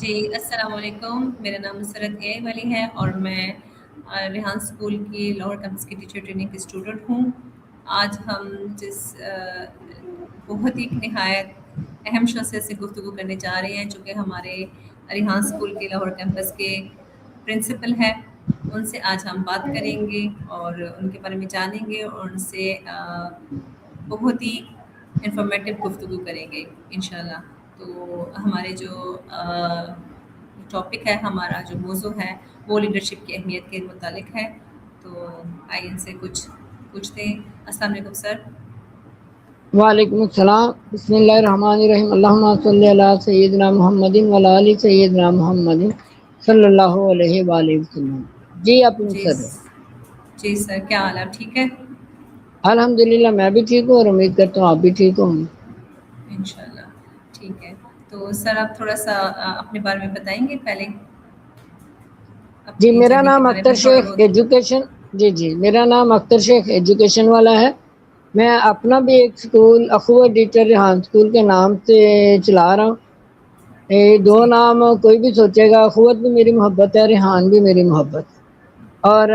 جی السلام علیکم، میرا نام مسرت اے ولی ہے اور میں ریحان اسکول کی لاہور کیمپس کی ٹیچر ٹریننگ کی اسٹوڈنٹ ہوں۔ آج ہم جس بہت ہی نہایت اہم شخصیت سے گفتگو کرنے جا رہے ہیں، جو کہ ہمارے ریحان اسکول کے لاہور کیمپس کے پرنسپل ہیں، ان سے آج ہم بات کریں گے اور ان کے بارے میں جانیں گے اور ان سے بہت ہی انفارمیٹیو گفتگو کریں گے انشاءاللہ۔ تو ہمارے جو ٹاپک ہے، ہمارا جو موضوع ہے وہ لیڈرشپ کی اہمیت کے متعلق ہے۔ تو آئیے ان سے کچھ پوچھتے ہیں۔ السلام علیکم سر۔ وعلیکم السلام۔ بسم اللہ الرحمن الرحیم۔ اللہم صلی علی سیدنا محمد وعلی آل سیدنا محمد صلی اللہ علیہ وآلہ وسلم۔ جی آپ جی سر، کیا حال ہے؟ آپ ٹھیک ہے؟ الحمدللہ میں بھی ٹھیک ہوں اور امید کرتا ہوں آپ بھی ٹھیک ہوں۔ انشاءاللہ ٹھیک ہے۔ تو سر آپ تھوڑا سا اپنے بارے میں بتائیں گے پہلے؟ جی اپنی میرا جرنی کے نام بارے اختر میں تھوڑا شیخ بہت۔ ایجوکیشن میرا نام اختر شیخ ایجوکیشن والا ہے۔ میں اپنا بھی ایک اسکول اخوت ٹیچر ریحان اسکول کے نام سے چلا رہا ہوں۔ دو جی نام کوئی بھی سوچے گا، اخوت بھی میری محبت ہے، ریحان بھی میری محبت ہے۔ اور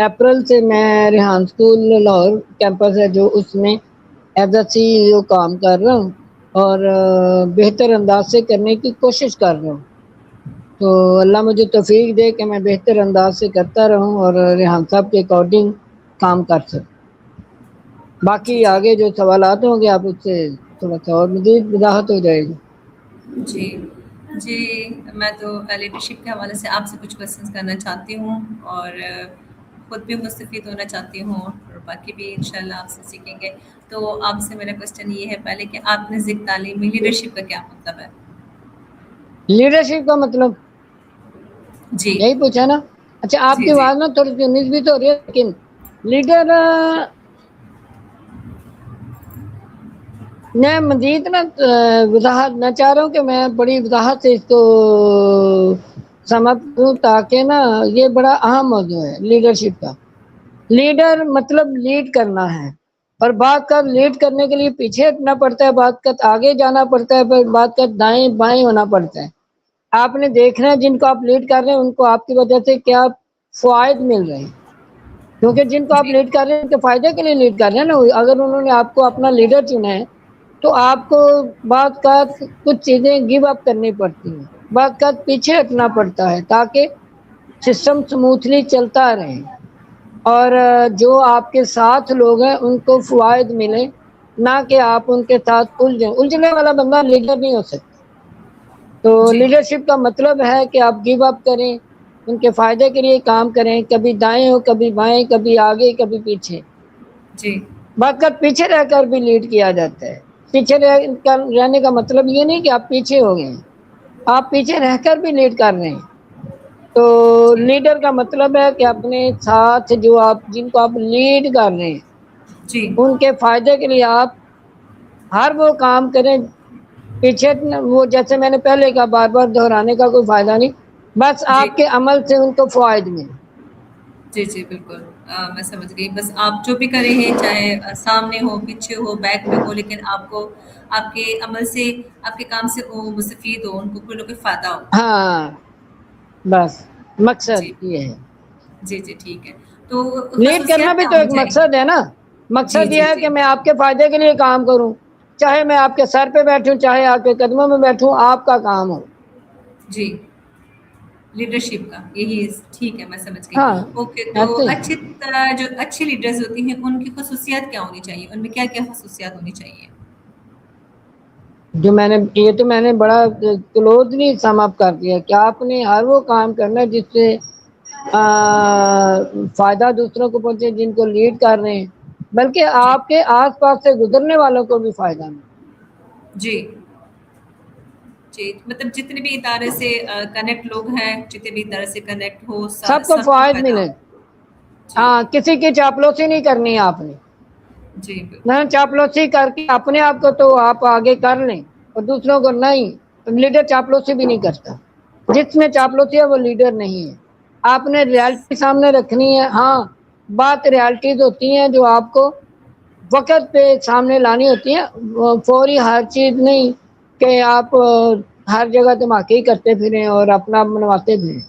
اپریل سے میں ریحان اسکول لاہور کیمپس ہے جو اس میں ایز اے سی کام کر رہا ہوں اور بہتر انداز سے کرنے کی کوشش کر رہا ہوں۔ تو اللہ مجھے توفیق دے کہ میں بہتر انداز سے کرتا رہوں اور ریحان صاحب کے اکارڈنگ کام کر سکوں۔ باقی جی جی آگے جو سوالات ہوں گے آپ اس سے تھوڑا سا اور مزید وضاحت ہو جائے گی۔ جی جی، میں تو لیڈرشپ کے حوالے سے آپ سے کچھ کوشچنس کرنا چاہتی ہوں اور خود بھی مستفید ہونا چاہتی ہوں اور باقی بھی انشاءاللہ آپ سے سیکھیں گے۔ تو آپ سے میرا کوشچن یہ ہے پہلے کہ آپ نے ذکر تعلیم میں لیڈرشپ کا کیا مطلب ہے؟ لیڈرشپ کا مطلب جی یہی پوچھا نا؟ اچھا آپ جی کی جی آواز نا تھوڑی سی 19 بھی تو ہو رہی ہے، لیکن لیڈر میں مزید نا وضاحت میں چاہ رہا ہوں کہ میں بڑی وضاحت سے اس کو سمجھوں تاکہ نا یہ بڑا اہم موضوع ہے لیڈرشپ کا۔ لیڈر مطلب لیڈ کرنا ہے، اور بعض کا لیڈ کرنے کے لیے پیچھے ہٹنا پڑتا ہے، بعض کا آگے جانا پڑتا ہے، بعض کا دائیں بائیں ہونا پڑتا ہے۔ آپ نے دیکھنا ہے جن کو آپ لیڈ کر رہے ہیں ان کو آپ کی وجہ سے کیا فوائد مل رہے ہیں، کیونکہ جن کو آپ جی لیڈ کر رہے ہیں ان کے فائدے کے لیے لیڈ کر رہے ہیں نا۔ اگر انہوں نے آپ کو اپنا لیڈر چنا ہے تو آپ کو بعض کا کچھ چیزیں گیو اپ کرنی پڑتی ہیں، بعض کا پیچھے ہٹنا پڑتا ہے تاکہ سسٹم سموتھلی چلتا رہے اور جو آپ کے ساتھ لوگ ہیں ان کو فوائد ملے، نہ کہ آپ ان کے ساتھ الجھیں۔ الجھنے والا بندہ لیڈر نہیں ہو سکتا۔ تو جی لیڈرشپ کا مطلب ہے کہ آپ گیو اپ کریں، ان کے فائدے کے لیے کام کریں، کبھی دائیں ہو کبھی بائیں، کبھی آگے کبھی پیچھے۔ جی بعض پیچھے رہ کر بھی لیڈ کیا جاتا ہے۔ پیچھے رہنے کا مطلب یہ نہیں کہ آپ پیچھے ہو گئے، آپ پیچھے رہ کر بھی لیڈ کر رہے ہیں۔ تو جی لیڈر کا مطلب ہے کہ اپنے ساتھ جو آپ جن کو آپ لیڈ کر رہے ہیں جی ان کے فائدے کے لیے آپ ہر وہ کام کریں، پیچھے وہ جیسے میں نے پہلے کہا بار بار دہرانے کا کوئی فائدہ نہیں، بس جی آپ کے عمل سے ان کو فوائد ملے۔ جی جی بالکل، میں سمجھ گئی۔ بس آپ جو بھی کر رہے ہیں، چاہے سامنے ہو پیچھے ہو بیک میں ہو، لیکن آپ کو آپ کے عمل سے آپ کے کام سے وہ مستفید ہو، ان کو کوئی نہ کوئی فائدہ ہو۔ ہاں بس مقصد جی یہ ہے۔ جی جی ٹھیک ہے۔ تو لیڈ کرنا خصوصیات بھی کیا تو ہونی ایک چاہیے؟ مقصد ہے نا۔ جی مقصد یہ جی ہے جی کہ میں آپ کے فائدے کے لیے کام کروں، چاہے میں آپ کے سر پہ بیٹھوں چاہے آپ کے قدموں میں بیٹھوں، آپ کا کام ہو۔ جی لیڈرشپ کا یہی ٹھیک ہے، میں سمجھ گئی۔ ہاں اوکے، تو ایسے ہی اچھی طرح جو اچھی لیڈرز ہوتی ہیں ان کی خصوصیات کیا ہونی چاہیے؟ ان میں کیا کیا خصوصیات ہونی چاہیے؟ جو میں نے یہ تو میں نے بڑا کلوزلی سم اپ کر دیا کہ آپ نے ہر وہ کام کرنا ہے جس سے فائدہ دوسروں کو پہنچے، جن کو لیڈ کر رہے ہیں، بلکہ جی آپ کے آس پاس سے گزرنے والوں کو بھی فائدہ ملے۔ جی جی، مطلب جتنے بھی ادارے سے کنیکٹ لوگ ہیں، جتنے بھی ادارے سے کنیکٹ ہو، سب کو سب کو فوائد فائدہ ملے۔ ہو۔ جی ہاں کسی کی چاپلوسی نہیں کرنی ہے آپ نے، جی نہ بالکل۔ چاپلوسی کر کے اپنے آپ کو تو آپ آگے کر لیں اور دوسروں کو نہیں۔ لیڈر چاپلوسی بھی نہیں کرتا، جس میں جی چاپلوسی ہے وہ لیڈر نہیں ہے۔ آپ نے ریالٹی سامنے رکھنی ہے۔ ہاں بات ریالٹیز ہوتی ہیں جو آپ کو وقت پہ سامنے لانی ہوتی ہیں، فوری ہر چیز نہیں کہ آپ ہر جگہ دھماکے ہی کرتے پھریں اور اپنا منواتے پھریں.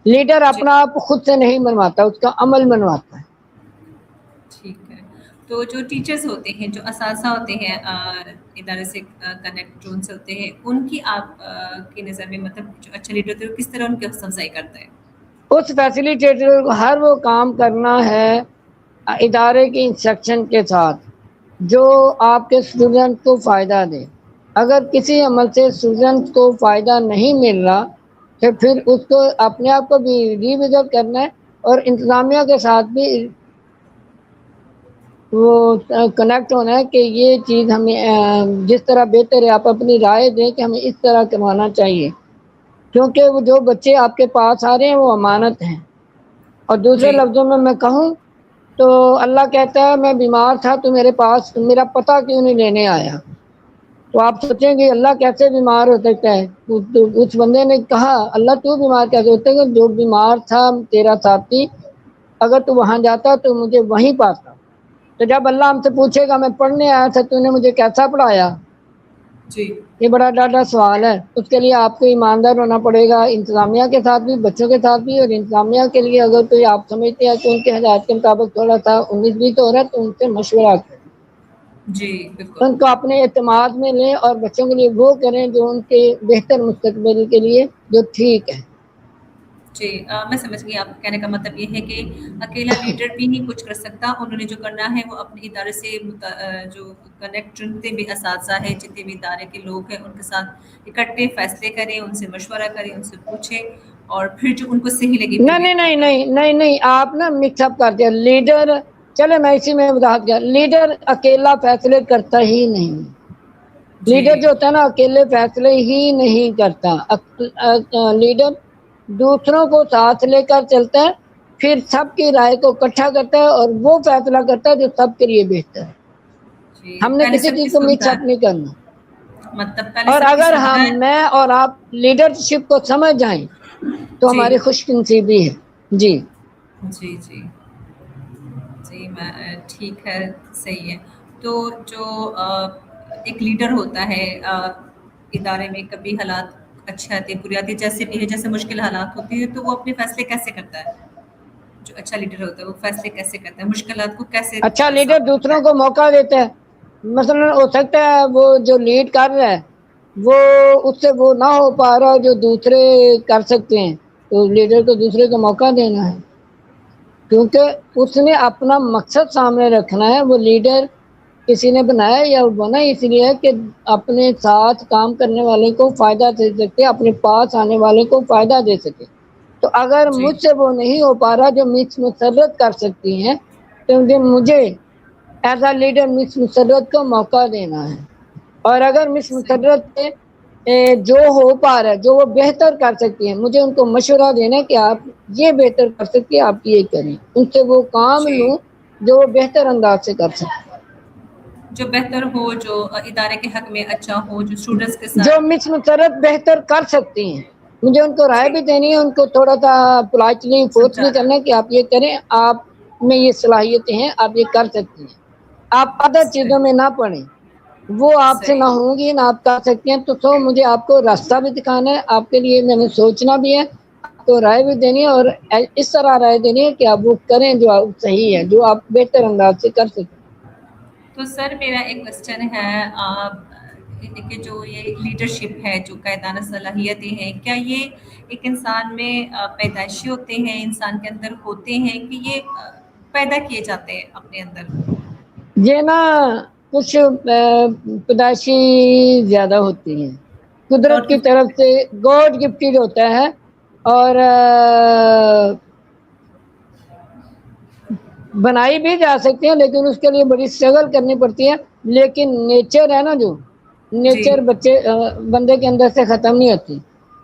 لیڈر جی اپنا آپ خود سے نہیں منواتا، اس کا عمل منواتا ہے. ٹھیک ہے. تو جو ٹیچرز ہوتے ہیں، جو اساتذہ ہوتے ہیں ادارے سے کنیکٹ جو ان سے ہوتے ہیں، ان کی آپ کی نظر میں مطلب جو اچھا لیڈر ہوتے ہیں وہ کس طرح ان کی حوصلہ افزائی کرتا ہے؟ اس فیسیلیٹیٹر کو ہر وہ کام کرنا ہے ادارے کی انسٹرکشن کے ساتھ جو آپ کے اسٹوڈنٹ کو فائدہ دے. اگر کسی عمل سے اسٹوڈنٹ کو فائدہ نہیں مل رہا تو پھر اس کو اپنے آپ کو بھی ریوزٹ کرنا ہے اور انتظامیہ کے ساتھ بھی وہ کنیکٹ ہونا ہے کہ یہ چیز ہمیں جس طرح بہتر ہے آپ اپنی رائے دیں کہ ہمیں اس طرح کروانا چاہیے، کیونکہ وہ جو بچے آپ کے پاس آ رہے ہیں وہ امانت ہیں. اور دوسرے جی لفظوں میں کہوں تو اللہ کہتا ہے میں بیمار تھا تو میرے پاس میرا پتہ کیوں نہیں لینے آیا. تو آپ سوچیں گے اللہ کیسے بیمار ہو سکتا ہے. اس بندے نے کہا اللہ تو بیمار کیسے ہوتا ہے؟ جو بیمار تھا تیرا ساتھی اگر تو وہاں جاتا تو مجھے وہیں پاتا. تو جب اللہ ہم سے پوچھے گا میں پڑھنے آیا تھا تو نے مجھے کیسا پڑھایا، جی یہ بڑا ڈاڈا سوال ہے. اس کے لیے آپ کو ایماندار ہونا پڑے گا انتظامیہ کے ساتھ بھی، بچوں کے ساتھ بھی. اور انتظامیہ کے لیے اگر کوئی آپ سمجھتے ہیں کہ ان کے ہدایت کے مطابق تھوڑا سا 19-20 ہو رہا ہے تو ان سے مشورہ کریں، جی بالکل. ان کو اپنے اعتماد میں لیں اور بچوں کے لیے وہ کریں جو ان کے بہتر مستقبل کے لیے جو ٹھیک ہے. جی میں سمجھ گئی. آپ کہنے کا مطلب یہ ہے کہ اکیلا لیڈر بھی نہیں کچھ کر سکتا، انہوں نے جو کرنا ہے وہ اپنے ادارے سے جو کنیکٹ جتنے بھی اساتذہ ہیں، جتنے بھی ادارے کے لوگ ہیں ان کے ساتھ اکٹھے فیصلے کریں، ان سے مشورہ کریں، ان سے پوچھیں اور پھر جو ان کو صحیح لگے پھر نہیں بھی نہیں نہیں کریں. نہیں نہیں نہیں آپ نا مکس اپ کر دیا. لیڈر چلے میں اسی میں وضاحت کیا، لیڈر اکیلا فیصلے کرتا ہی نہیں. جی لیڈر جو ہوتا ہے نا اکیلے فیصلے ہی نہیں کرتا. لیڈر دوسروں کو ساتھ لے کر چلتا ہے، پھر سب کی رائے کو اکٹھا کرتا ہے اور وہ فیصلہ کرتا ہے جو سب کے لیے بہتر ہے. جی ہم نے پہلے کسی سب کی چیز کو مکس سنتا اپ نہیں ہے، کرنا. مطلب پہلے اور سب کی اگر سنتا ہم ہے. میں اور آپ لیڈرشپ کو سمجھ جائیں تو جی ہماری خوش نصیبی ہے. جی جی جی جی میں ٹھیک ہے، صحیح ہے. تو جو ایک لیڈر ہوتا ہے ادارے میں، کبھی حالات اچھے آتے برے آتے جیسے بھی ہے، جیسے مشکل حالات ہوتی ہے تو وہ اپنے فیصلے کیسے کرتا ہے؟ جو اچھا لیڈر ہوتا ہے وہ فیصلے کیسے کرتا ہے، مشکلات کو کیسے اچھا لیڈر سامنا کرتا دوسروں ہے؟ کو موقع دیتا ہے. مثلا ہو سکتا ہے وہ جو لیڈ کر رہا ہے وہ اس سے وہ نہ ہو پا رہا جو دوسرے کر سکتے ہیں، تو لیڈر کو دوسرے کو موقع دینا ہے، کیونکہ اس نے اپنا مقصد سامنے رکھنا ہے. وہ لیڈر کسی نے بنایا یا بنا اس لیے کہ اپنے ساتھ کام کرنے والے کو فائدہ دے سکے، اپنے پاس آنے والے کو فائدہ دے سکے. تو اگر جی مجھ سے وہ نہیں ہو پا رہا جو مس مسرت کر سکتی ہیں تو مجھے ایز اے لیڈر مس مسرت کو موقع دینا ہے. اور اگر مس صحیح. مسرت سے جو ہو پا رہا ہے جو وہ بہتر کر سکتی ہیں مجھے ان کو مشورہ دینا کہ آپ یہ بہتر کر سکتے آپ یہ کریں، ان سے وہ کام جی لوں جو وہ بہتر انداز سے کر سکتے. جو بہتر ہو، جو ادارے کے حق میں اچھا ہو، جو اسٹوڈنٹس کے جو ساتھ. مس مسرت بہتر کر سکتی ہیں مجھے ان کو رائے جی بھی دینی ہے، ان کو تھوڑا سا پولائٹلی فورس بھی سمجھانا. کرنا ہے کہ آپ یہ کریں، آپ میں یہ صلاحیتیں ہیں، آپ یہ کر سکتی ہیں. آپ ادر چیزوں صحیح میں نہ پڑیں، وہ آپ سے نہ صحیح. ہوں گی نہ آپ کر سکتے ہیں. تو مجھے آپ کو راستہ بھی دکھانا ہے، آپ کے لیے میں نے سوچنا بھی ہے، آپ کو رائے بھی دینی ہے اور اس طرح رائے دینی ہے کہ آپ وہ کریں جو صحیح ہے، جو آپ بہتر انداز سے کر سکیں. تو سر میرا ایک کوشچن ہے، کہ جو یہ لیڈرشپ ہے، جو قائدانہ صلاحیتیں ہیں، کیا یہ ایک انسان میں پیدائشی ہوتے ہیں، انسان کے اندر ہوتے ہیں کہ یہ پیدا کیے جاتے ہیں اپنے اندر؟ یہ نا کچھ پیدائشی زیادہ ہوتی ہیں، قدرت گاڈ کی گفٹ. طرف سے گاڈ گفٹڈ ہوتا ہے. اور بنائی بھی جا سکتی ہیں لیکن اس کے لیے بڑی اسٹرگل کرنی پڑتی ہے. لیکن نیچر ہے نا، جو جی نیچر بندے کے اندر سے ختم نہیں ہوتی.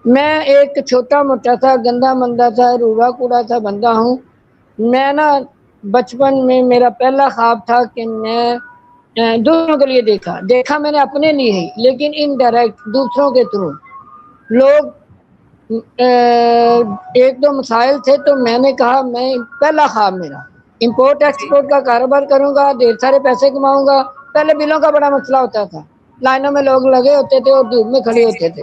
میں ایک چھوٹا موٹا سا گندا مندا سا روڑا کوڑا سا بندہ ہوں. میں نا بچپن میں میرا پہلا خواب تھا کہ میں دوسروں کے لیے دیکھا میں نے اپنے لیے ہی، لیکن انڈائریکٹ دوسروں کے تھرو. لوگ ایک دو مسائل تھے تو میں نے کہا میں پہلا خواب میرا امپورٹ جی ایکسپورٹ کا کاروبار کروں گا، ڈھیر سارے پیسے کماؤں گا. پہلے بلوں کا بڑا مسئلہ ہوتا تھا، لائنوں میں لوگ لگے ہوتے تھے اور دھوپ میں کھڑے جی جی ہوتے تھے.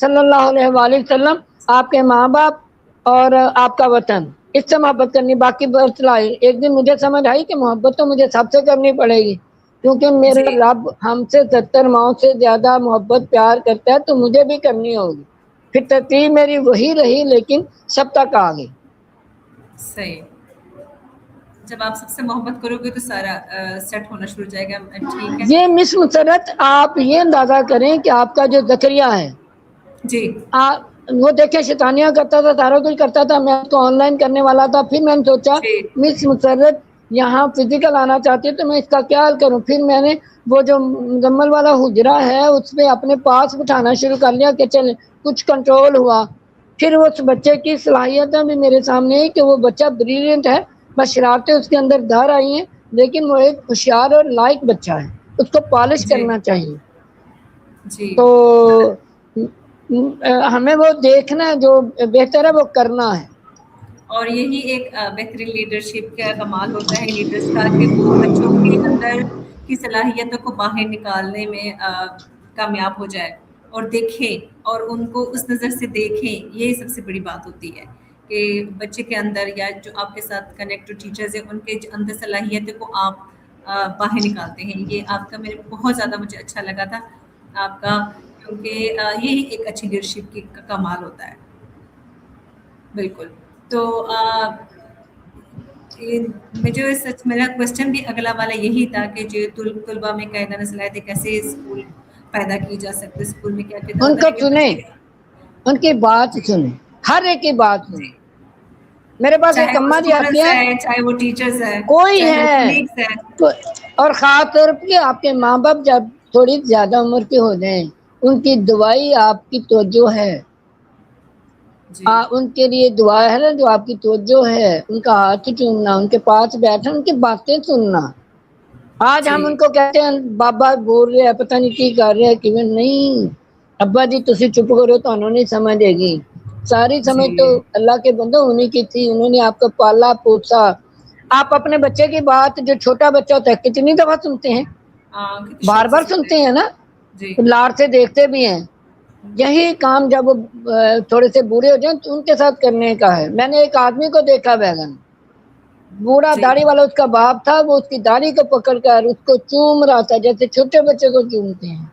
صلی اللہ علیہ وآلہ وسلم، آپ کے ماں باپ اور آپ کا وطن، اس سے محبت کرنی، باقی برت لائی۔ ایک دن مجھے سمجھ آئی کہ محبت تو مجھے سب سے کرنی پڑے گی، کیونکہ میرا جی رب ہم سے 70 ماؤں سے زیادہ محبت پیار کرتا ہے، تو مجھے بھی کرنی ہوگی۔ پھر ترتیب میری وہی رہی، لیکن سب تک آ گئی۔ صحیح، جب آپ سب سے محبت کرو گے تو سارا سیٹ ہونا شروع ہو جائے گا، ٹھیک ہے۔ یہ مس مسرت آپ یہ اندازہ کریں کہ آپ کا جو زکریا ہے، جی وہ دیکھیں شیطانیاں کرتا تھا، سارا کچھ کرتا تھا، میں اس کو آن لائن کرنے والا تھا، پھر میں نے سوچا جی مس مسرت یہاں فزیکل آنا چاہتی ہے تو میں اس کا کیا حل کروں۔ پھر میں نے وہ جو مزمل والا حجرہ ہے اس پہ اپنے پاس بٹھانا شروع کر لیا کہ چل کچھ کنٹرول ہوا۔ پھر اس بچے کی صلاحیتیں بھی میرے سامنے ہے کہ وہ بچہ بریلینٹ ہے، بس شرارتیں اس کے اندر دھر آئی ہیں، لیکن وہ ایک ہوشیار اور لائق بچہ ہے، اس کو پالش جی کرنا چاہیے۔ جی، تو ہمیں وہ دیکھنا جو بہتر ہے وہ کرنا ہے۔ اور یہی ایک بہترین لیڈرشپ کا کمال ہوتا ہے لیڈرز کا، کہ وہ بچوں کے اندر کی صلاحیتوں کو باہر نکالنے میں کامیاب ہو جائے اور دیکھیں، اور ان کو اس نظر سے دیکھیں۔ یہ سب سے بڑی بات ہوتی ہے کہ بچے کے اندر یا جو آپ کے ساتھ کنیکٹ ٹیچرز ہیں ان کے اندر صلاحیتوں کو آپ باہر نکالتے ہیں۔ یہ آپ کا میرے بہت زیادہ مجھے اچھا لگا تھا آپ کا، کیونکہ یہی ایک اچھی لیڈرشپ کی کمال ہوتا ہے۔ بالکل۔ تو مجھے سچ میرا کوشچن بھی اگلا والا یہی تھا کہ جو طلباء میں قاعدانہ صلاحیتیں کیسے اسکول پیدا کی جا سکتی، اسکول میں کیا کیا ان ہوتا کو ہے کہ سنیں، بچے ان کی بات جی سنیں، ہر ایک کی بات جی، سنیں۔ میرے پاس ایک چاہے وہ اماں جی آتی اسٹوڈنٹس ہیں، ہیں، چاہے وہ ٹیچرز ہیں، کوئی چاہے وہ ہے، کلیگس ہیں۔ اور خاص طور پہ آپ کے ماں باپ جب تھوڑی زیادہ عمر کے ہو جائیں، ان کی دعائی آپ کی توجہ ہے، جی ان کے لیے دعا ہے نا، جو آپ کی توجہ ہے، ان کا ہاتھ چومنا، ان کے پاس بیٹھنا، ان کی باتیں سننا۔ آج جی ہم ان کو کہتے ہیں بابا بول رہے ہیں، پتہ نہیں کی کر رہے ہیں کہ نہیں، ابا جی تسی چپ کرو، تو انہوں نے سمجھ دے گی۔ ساری سمجھ تو جی اللہ کے بندوں انہی کی تھی، انہوں نے آپ کو پالا پوسا۔ آپ اپنے بچے کی بات، جو چھوٹا بچہ ہوتا ہے، کتنی دفعہ سنتے ہیں، کتنی بار شوق سے بار سنتے سنتے ہیں نا، ہیں۔ جی لاڑ سے دیکھتے بھی ہیں۔ یہی کام جب تھوڑے سے بوڑھے ہو جائیں تو ان کے ساتھ کرنے کا ہے۔ میں نے ایک آدمی کو دیکھا بیگن، بوڑھا جی داڑھی والا اس کا باپ تھا، وہ اس کی داڑھی کو پکڑ کر اس کو چوم رہا تھا جیسے چھوٹے بچے کو چومتے ہیں۔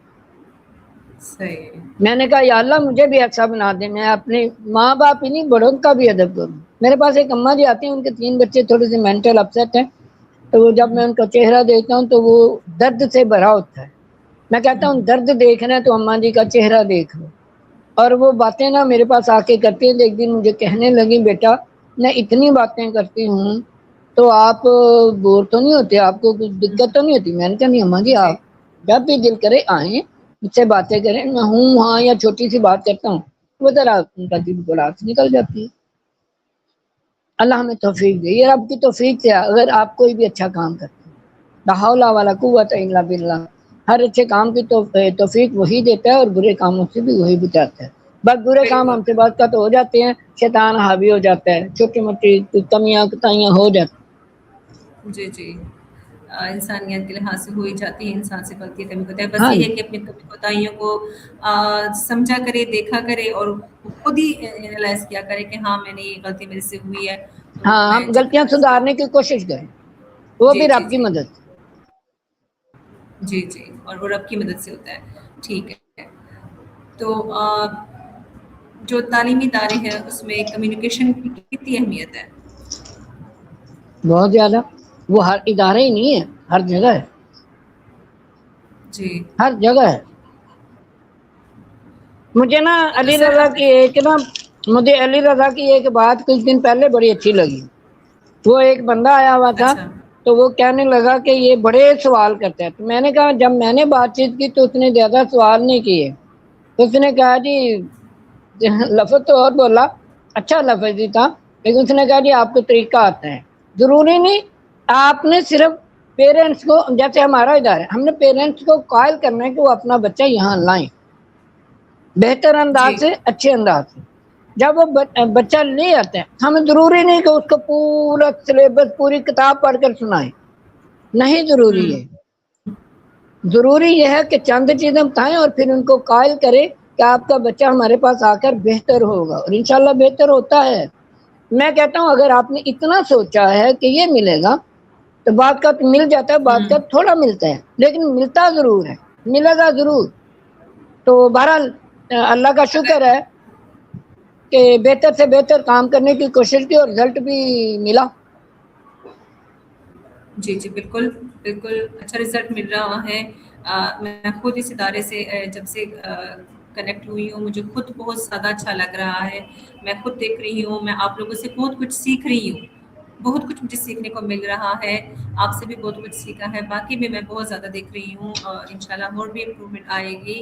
صحیح، میں نے کہا یا اللہ مجھے بھی اچھا بنا دے، میں اپنے ماں باپ ہی نہیں بڑوں کا بھی ادب کروں۔ میرے پاس ایک اماں جی آتی ہیں، ان کے 3 بچے تھوڑے سے مینٹل اپسیٹ ہیں، تو وہ جب میں ان کا چہرہ دیکھتا ہوں تو وہ درد سے بھرا ہوتا ہے۔ میں کہتا ہوں درد دیکھنا ہے تو اماں جی کا چہرہ دیکھ لو۔ اور وہ باتیں نا میرے پاس آ کے کرتی ہیں۔ ایک دن مجھے کہنے لگی بیٹا میں اتنی باتیں کرتی ہوں تو آپ بور تو نہیں ہوتے، آپ کو کچھ دقت تو نہیں ہوتی؟ میں نے کہا نہیں اماں جی، آپ جب بھی دل کرے آئیں مجھ سے باتیں کریں، میں ہوں ہاں یا چھوٹی سی بات کرتا ہوں، وہ ذرا ان کا دل بڑا نکل جاتی ہے۔ اللہ ہمیں توفیق دے، یہ رب کی توفیق سے اگر آپ کوئی بھی اچھا کام کرتے ہیں، لا حول ولا قوت الا باللہ، ہر اچھے کام کی توفیق وہی دیتا ہے اور برے کاموں سے بھی وہی بچاتا ہے۔ بس برے کام بالکل ہم سے بات کا تو ہو جاتے ہیں، شیطان حاوی ہو جاتا ہے، چھوٹی موٹی کمیاں کوتاہیاں ہو جاتی ہیں۔ جی جی، انسانیت کے لحاظ سے ہوئی جاتی ہے، انسان سے غلطی کمی ہوتا ہے، بس ہاں یہ جی، ہے کہ اپنی کمی کوتاہیوں کو سمجھا کرے، دیکھا کرے اور خود ہی ریئلائز کیا کرے کہ ہاں میں نے یہ غلطی میرے سے ہوئی ہے، تو ہاں میں ہم جو ہے غلطیاں اس کو سدھارنے کی کوشش کریں، وہ جی بھی جی رب کی جی مدد۔ جی جی، اور وہ رب کی مدد سے ہوتا ہے، ٹھیک ہے۔ تو جو تعلیمی ادارے ہیں اس میں کمیونیکیشن کی کتنی اہمیت ہے؟ بہت زیادہ، وہ ہر ادارے ہی نہیں ہے، ہر جگہ ہے، جی، ہر جگہ ہے۔ مجھے نا تو علی سر رضا کی مجھے علی رضا کی ایک بات کچھ دن پہلے بڑی اچھی لگی۔ وہ ایک بندہ آیا ہوا تھا اچھا تو وہ کہنے لگا کہ یہ بڑے سوال کرتا ہے، تو میں نے کہا جب میں نے بات چیت کی تو اس نے زیادہ سوال نہیں کیے، اس نے کہا جی لفظ تو اور بولا، اچھا لفظ ہی تھا، لیکن اس نے کہا جی آپ کو طریقہ آتا ہے، ضروری نہیں آپ نے صرف پیرنٹس کو، جیسے ہمارا ادارہ ہے، ہم نے پیرنٹس کو قائل کرنا ہے کہ وہ اپنا بچہ یہاں لائیں بہتر جی انداز سے، اچھے انداز سے۔ جب وہ بچہ لے آتے ہیں، ہمیں ضروری نہیں کہ اس کو پورا سلیبس پوری کتاب پڑھ کر سنائیں، نہیں ضروری ہے۔ ضروری یہ ہے کہ چند چیزیں بتائیں اور پھر ان کو قائل کرے کہ آپ کا بچہ ہمارے پاس آ کر بہتر ہوگا، اور انشاءاللہ بہتر ہوتا ہے۔ میں کہتا ہوں اگر آپ نے اتنا سوچا ہے کہ یہ ملے گا تو بعد کا مل جاتا ہے، بعد کا تھوڑا ملتا ہے، لیکن ملتا ضرور ہے، ملے گا ضرور۔ تو بہرحال اللہ کا شکر ہے کہ بہتر سے بہتر کام کرنے کی کوشش کی اور رزلٹ بھی ملا۔ جی جی بالکل بالکل اچھا رزلٹ مل رہا ہے۔ میں خود اس ادارے سے جب سے کنیکٹ ہوئی ہوں مجھے خود بہت زیادہ اچھا لگ رہا ہے۔ میں خود دیکھ رہی ہوں، میں آپ لوگوں سے بہت کچھ سیکھ رہی ہوں، بہت کچھ مجھے سیکھنے کو مل رہا ہے۔ آپ سے بھی بہت کچھ سیکھا ہے، باقی بھی میں بہت زیادہ دیکھ رہی ہوں، اور انشاءاللہ اور بھی امپرومنٹ آئے گی۔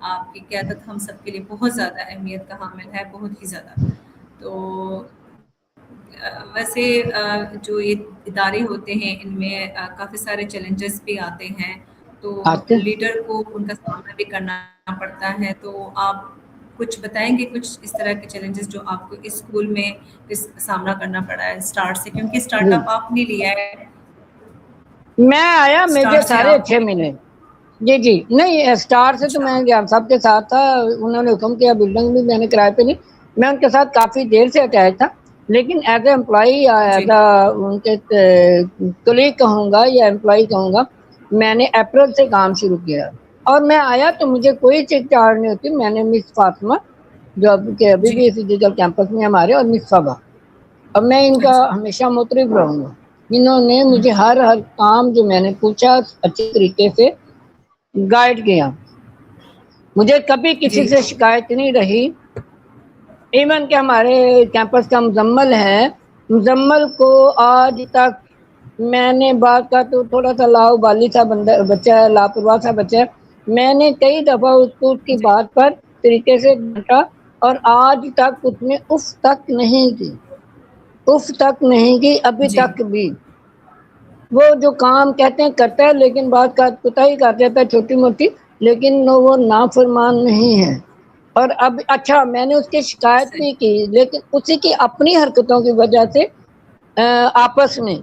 آپ کی قیادت ہم سب کے لیے بہت زیادہ اہمیت کا حامل ہے، بہت ہی زیادہ۔ تو ویسے جو یہ ادارے ہوتے ہیں ان میں کافی سارے چیلنجز بھی آتے ہیں، تو آتے لیڈر کو ان کا سامنا بھی کرنا پڑتا ہے۔ تو آپ کچھ بتائیں گے کچھ اس طرح کے چیلنجز جو آپ کو اس اسکول میں اس سامنا کرنا پڑا ہے اسٹارٹ سے، کیونکہ اسٹارٹ جی، اپ آپ نے لیا ہے، میں آیا مجھے اسٹارٹ سے سارے آپ اچھے کو ملے۔ جی جی نہیں، اسٹار سے تو اچھا میں جان صاحب کے ساتھ تھا، انہوں نے حکم کیا، بلڈنگ بھی میں نے کرائے پہ لی، میں ان کے ساتھ کافی دیر سے اٹیچ تھا، لیکن ایز اے امپلائی یا جی ایز اے ان کے کلیگ کہوں گا یا امپلائی کہوں گا، میں نے اپریل سے کام شروع کیا، اور میں آیا تو مجھے کوئی چیک چارج نہیں ہوتی۔ میں نے مس فاطمہ جو کہ ابھی جی بھی اسی ڈیجیٹل کیمپس میں ہمارے، اور مس صبا، اب میں ان کا اچھا ہمیشہ مطرب رہوں گا۔ انہوں نے مجھے ہر کام جو میں نے پوچھا اچھے طریقے سے گائیڈ کیا، مجھے کبھی جی کسی سے شکایت نہیں رہی۔ ایون کہ ہمارے کیمپس کا مزمل ہے، مزمل کو آج تک میں نے بات کا تو تھوڑا سا لاؤ بالی سا بچہ ہے، لاپرواہ سا بچہ ہے، میں نے کئی دفعہ اس کو اس کی جی بات پر طریقے سے ڈانٹا، اور آج تک اس نے اف تک نہیں کی، اف تک نہیں کی ابھی جی تک بھی۔ وہ جو کام کہتے ہیں کرتا ہے، لیکن بات کا کوتاہی کر دیتا ہے چھوٹی موٹی، لیکن وہ نافرمان نہیں ہے۔ اور اب اچھا میں نے اس کی شکایت صحیح نہیں کی، لیکن اسی کی اپنی حرکتوں کی وجہ سے آپس میں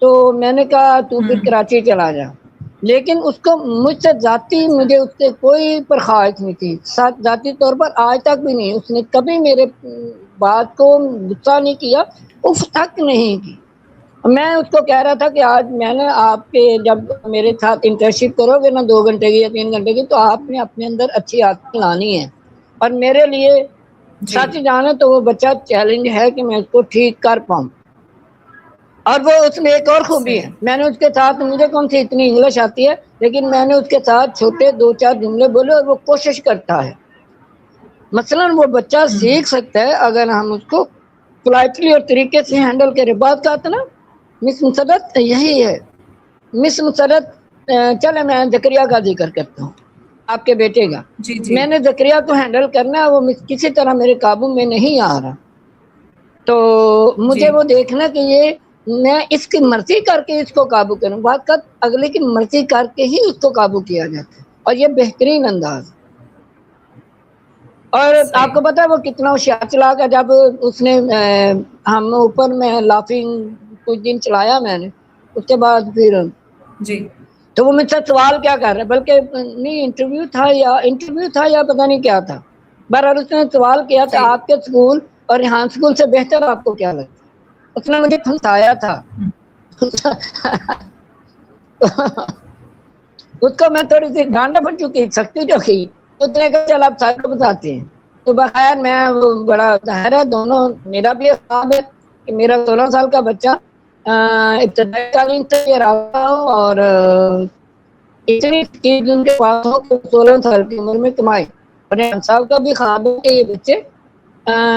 تو میں نے کہا تو پھر کراچی چلا جا، لیکن اس کو مجھ سے ذاتی اچھا مجھے اس سے کوئی پرخواہش نہیں تھی، ذاتی طور پر آج تک بھی نہیں، اس نے کبھی میرے بات کو غصہ نہیں کیا، اف تک نہیں کی۔ میں اس کو کہہ رہا تھا کہ آج میں نے آپ کے جب میرے ساتھ انٹرنشپ کرو گے نا 2 گھنٹے کی یا 3 گھنٹے کی، تو آپ نے اپنے اندر اچھی عادتیں لانی ہے، اور میرے لیے جی سچ جانے تو وہ بچہ چیلنج ہے کہ میں اس کو ٹھیک کر پاؤں۔ اور وہ اس میں ایک اور خوبی ہے، صحیح میں نے اس کے ساتھ، مجھے کون سی اتنی انگلش آتی ہے، لیکن میں نے اس کے ساتھ چھوٹے 2-4 جملے بولے، اور وہ کوشش کرتا ہے۔ مثلاً وہ بچہ سیکھ سکتا ہے اگر ہم اس کو پولائٹلی اور طریقے سے ہینڈل کریں۔ بات کا تھا نا مس مسرت، یہی ہے مس مسرت۔ چلے میں زکریا کا ذکر کرتا ہوں، آپ کے بیٹے کا۔ جی جی میں نے زکریا کو ہینڈل کرنا ہے، وہ کسی طرح میرے قابو میں نہیں آ رہا، تو جی مجھے وہ دیکھنا کہ یہ میں اس کی مرضی کر کے اس کو قابو کروں، بات کا اگلے کی مرضی کر کے ہی اس کو قابو کیا جاتا ہے، اور یہ بہترین انداز۔ اور آپ صحیح کو پتا ہے وہ کتنا ہوشیار چلا گا، جب اس نے ہم اوپر میں لافنگ کچھ دن چلایا میں نے، اس کے بعد پھر جی تو وہ مجھ سے سوال کیا کر رہے، بلکہ نہیں انٹرویو تھا یا پتہ نہیں کیا تھا، بہرحال اس نے سوال کیا تھا جی آپ کے اسکول اور یہاں اسکول سے بہتر آپ کو کیا لگتا ہے؟ اس نے مجھے پھنسایا تھا۔ اس کو میں تھوڑی سی ڈانٹ پڑ چکی، سختی جو کی، اس نے کہا چل آپ سارے کو بتاتے ہیں۔ تو بخیر میں بڑا ظاہر ہے دونوں، میرا بھی خواب ہے کہ میرا 16 سال کا بچہ ابتدائی تعلیم سے یہ رابطہ ہو، اور اتنی چیز ان کے پاس ہو کہ 16 سال کی عمر میں کمائے۔ اور صاحب کا بھی خواب ہے کہ یہ بچے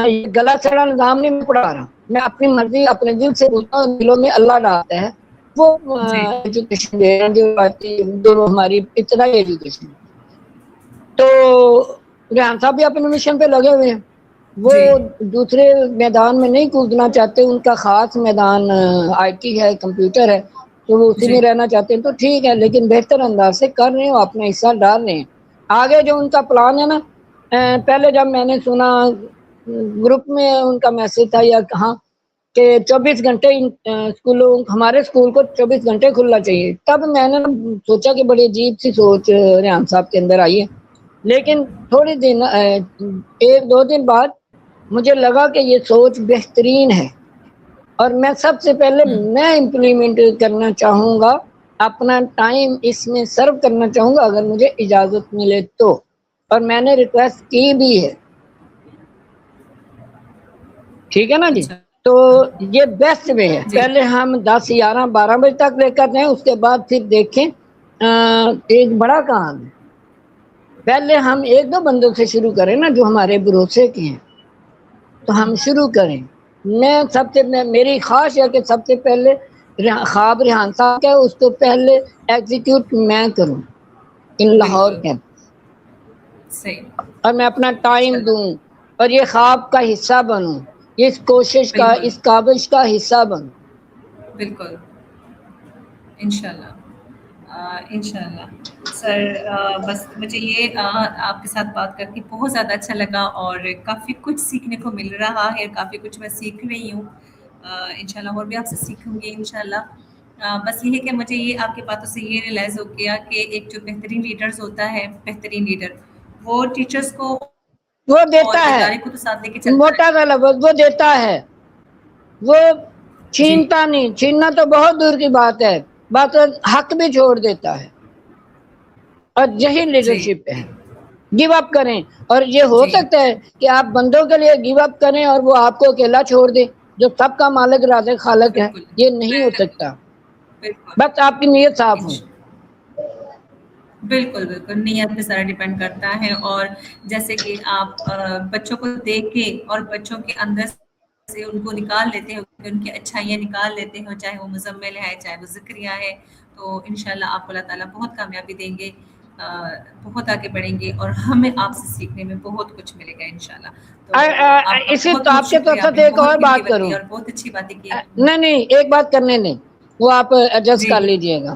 یہ گلا سڑا نظام نہیں میں پڑھا رہا، میں اپنی مرضی اپنے دل سے بولتا ہوں، دلوں میں اللہ ڈالتا ہے وہ جی ایجوکیشن دے رہے ہیں جو دونوں ہماری ابتدائی ایجوکیشن۔ تو ریحان صاحب بھی اپنے مشن پہ لگے ہوئے ہیں، وہ جی دوسرے میدان میں نہیں کودنا چاہتے، ان کا خاص میدان آئی ٹی ہے، کمپیوٹر ہے، تو وہ اسی جی میں رہنا چاہتے ہیں، تو ٹھیک ہے، لیکن بہتر انداز سے کر رہے ہیں، اپنا حصہ ڈال رہے ہیں۔ آگے جو ان کا پلان ہے نا، پہلے جب میں نے سنا گروپ میں ان کا میسج تھا یا کہاں کہ 24 گھنٹے اسکولوں، ہمارے اسکول کو 24 گھنٹے کھلنا چاہیے، تب میں نے سوچا کہ بڑی عجیب سی سوچ ریحان صاحب کے اندر آئی ہے۔ لیکن تھوڑی دن ایک دو دن بعد مجھے لگا کہ یہ سوچ بہترین ہے، اور میں سب سے پہلے میں امپلیمنٹ کرنا چاہوں گا، اپنا ٹائم اس میں سرو کرنا چاہوں گا اگر مجھے اجازت ملے تو، اور میں نے ریکویسٹ کی بھی ہے، ٹھیک ہے نا جی؟ اچھا تو یہ بیسٹ وے ہے، جی پہلے ہم 10 11 12 بجے تک لے کر دیں، اس کے بعد پھر دیکھیں ایک بڑا کام ہے، پہلے ہم ایک دو بندوں سے شروع کریں نا جو ہمارے بھروسے کے ہیں، تو ہم شروع کریں۔ میری خواہش ہے کہ سب سے پہلے خواب ریحان صاحب کا اس کو پہلے ایگزیکیوٹ میں کروں ان لاہور بالکل کے، صحیح، اور میں اپنا ٹائم انشاءاللہ دوں اور یہ خواب کا حصہ بنوں، اس کوشش کا، بالکل اس کاوش کا حصہ بنوں۔ بالکل انشاءاللہ انشاءاللہ سر، بس مجھے یہ آپ کے ساتھ بات کر کے بہت زیادہ اچھا لگا، اور کافی کچھ سیکھنے کو مل رہا ہے، کافی کچھ میں سیکھ رہی ہوں، انشاءاللہ اور بھی آپ سے سیکھوں گی انشاءاللہ۔ بس یہ ہے کہ مجھے یہ آپ کی باتوں سے یہ ریئلائز ہو گیا کہ ایک جو بہترین لیڈرز ہوتا ہے، بہترین لیڈر وہ ٹیچرز کو وہ اور دیتا ہے، ادارے کو تو ساتھ لے کے چلتا موٹا سا لفظ، وہ دیتا ہے، وہ ہے۔ جی چھینتا نہیں، چھیننا تو بہت دور کی بات ہے، بات حق بھی چھوڑ دیتا ہے، اور یہی جی لیڈرشپ ہے۔ گیو اپ کریں، اور یہ ہو جی سکتا ہے کہ آپ بندوں کے لیے گیو اپ کریں اور وہ آپ کو اکیلا چھوڑ دے، جو سب کا مالک رازق خالق ہے، بالکل یہ نہیں ہو سکتا، بالکل بس آپ کی نیت صاف ہو۔ بالکل بالکل نیت پہ سارا ڈیپینڈ کرتا ہے، اور جیسے کہ آپ بچوں کو دیکھ کے اور بچوں کے اندر سے ان کو نکال لیتے ہو، ان کی اچھائیاں نکال لیتے ہو، چاہے وہ مزمل ہے چاہے وہ ذکریہ ہے، تو انشاءاللہ آپ کو اللہ تعالیٰ بہت کامیابی دیں گے، بہت آگے بڑھیں گے، اور ہمیں آپ سے سیکھنے میں بہت کچھ ملے گا انشاءاللہ۔ تو آپ کا اسی بہت تو بہت آپ کے شکریہ، آپ ساتھ نے ایک بہت اور قیمتی بات وقت کروں، دیا اور بہت اچھی باتیں کی۔ نہیں ایک بات کرنے دیں، وہ آپ ایڈجسٹ جی کر لیجئے گا۔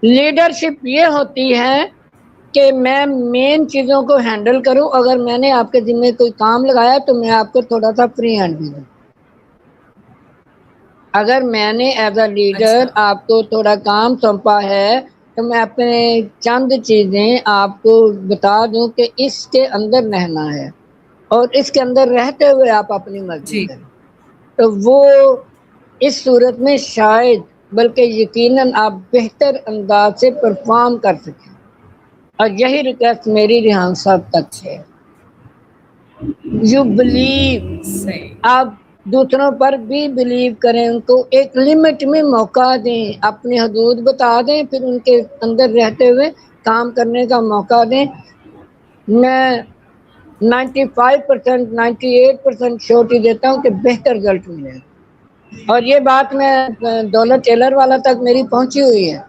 لیڈرشپ یہ ہوتی ہے کہ میں مین چیزوں کو ہینڈل کروں، اگر میں نے آپ کے ذمہ کوئی کام لگایا تو میں آپ کو تھوڑا سا فری ہینڈ بھی دوں۔ اگر میں نے ایز اے لیڈر اچھا آپ کو تھوڑا کام سونپا ہے تو میں اپنے چند چیزیں آپ کو بتا دوں کہ اس کے اندر رہنا ہے، اور اس کے اندر رہتے ہوئے آپ اپنی مرضی جی کریں، تو وہ اس صورت میں شاید بلکہ یقیناً آپ بہتر انداز سے پرفارم کر سکیں، اور یہی ریکویسٹ میری ریحان صاحب تک جی ہے۔ یو بلیو، صحیح آپ دوسروں پر بھی بلیو کریں، ان کو ایک لمٹ میں موقع دیں، اپنی حدود بتا دیں، پھر ان کے اندر رہتے ہوئے کام کرنے کا موقع دیں۔ میں 95% 98% شورٹی دیتا ہوں کہ بہتر رزلٹ ملے گا، اور یہ بات میں دولت ٹیلر والا تک میری پہنچی ہوئی ہے،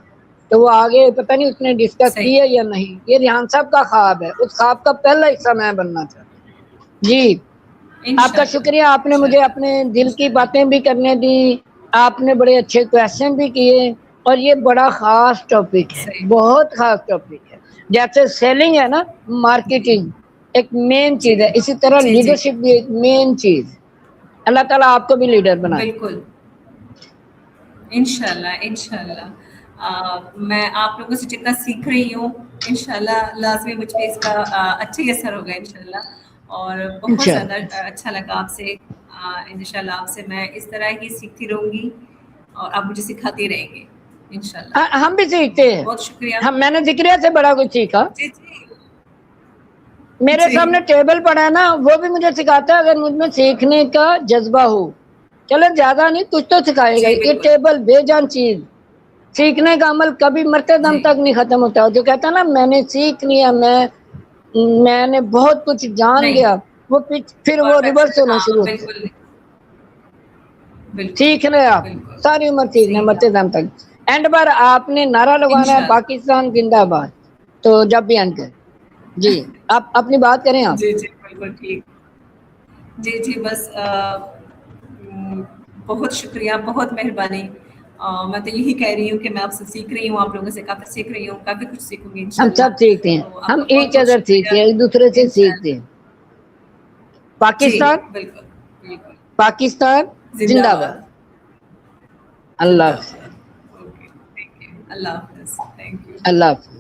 تو وہ آگے پتہ نہیں اس نے ڈسکس صحیح کی ہے یا نہیں، یہ ریحان صاحب کا خواب ہے، اس خواب کا پہلا حصہ میں بننا چاہتا ہوں۔ جی آپ کا انشاءاللہ شکریہ، آپ نے مجھے انشاءاللہ اپنے دل کی انشاءاللہ باتیں بھی کرنے دی، آپ نے بڑے اچھے کویشچن بھی کیے، اور یہ بڑا خاص ٹاپک ہے، صحیح بہت خاص ٹاپک ہے، جیسے سیلنگ ہے نا، مارکیٹنگ ایک مین چیز ہے، اسی طرح جی جی لیڈرشپ بھی ایک مین چیز ہے۔ اللہ تعالیٰ آپ کو بھی لیڈر بنائے۔ بالکل انشاءاللہ انشاءاللہ، میں آپ لوگوں سے جتنا سیکھ رہی ہوں انشاءاللہ لازمی مجھ پہ اس کا اچھا ہی اثر ہوگا انشاءاللہ، اور بہت زیادہ انشاءاللہ اچھا لگا آپ سے، انشاءاللہ آپ سے میں اس طرح ہی سیکھتی رہوں گی، اور آپ مجھے سکھاتے رہیں گے انشاءاللہ۔ ہم بھی سیکھتے ہیں، بہت شکریہ۔ میں نے ذکریہ سے بڑا کچھ سیکھا، جی جی میرے جی سامنے ٹیبل پڑا ہے نا، وہ بھی مجھے سکھاتا ہے، اگر مجھ میں سیکھنے کا جذبہ ہو، چلے زیادہ نہیں کچھ تو سکھائے گا، جی یہ بالکل ٹیبل بے جان چیز، سیکھنے کا عمل کبھی مرتے دم جی تک نہیں ختم ہوتا، جو کہتا ہے نا میں نے سیکھ لیا، میں نے بہت کچھ جان نہیں، لیا، وہ پھر وہ ریورس پرفیکشن ہونا ہاں شروع ہوتا ہے۔ بالکل نہیں، بالکل سیکھنا ہے آپ بالکل ساری عمر، سیکھنا ہے صحیح مرتے دم تک، اینڈ پر آپ نے نعرہ لگوانا ہے انشاءاللہ۔ پاکستان زندہ باد، تو جب بھی اینڈ کریں۔ جی آپ اپنی بات کریں آپ۔ جی جی بالکل ٹھیک، جی جی بس بہت شکریہ، بہت مہربانی، میں تو یہی کہہ رہی ہوں کہ میں آپ سے سیکھ رہی ہوں، آپ لوگوں سے کافی سیکھ رہی ہوں، کافی کچھ سیکھوں گی ہم انشاءاللہ، سب سیکھتے ہیں، تو آپ ہم کا بہت ایک بہت ادر شکریہ۔ سیکھتے ہیں، ایک دوسرے سے سیکھتے ہیں۔ انشاءاللہ جی پاکستان بالکل بالکل، پاکستان زندہ زندہ باد، باد۔ اللہ زندہ حافظ۔ باد، اوکے تھینک یو، اللہ حافظ، تھینک یو۔ اللہ حافظ۔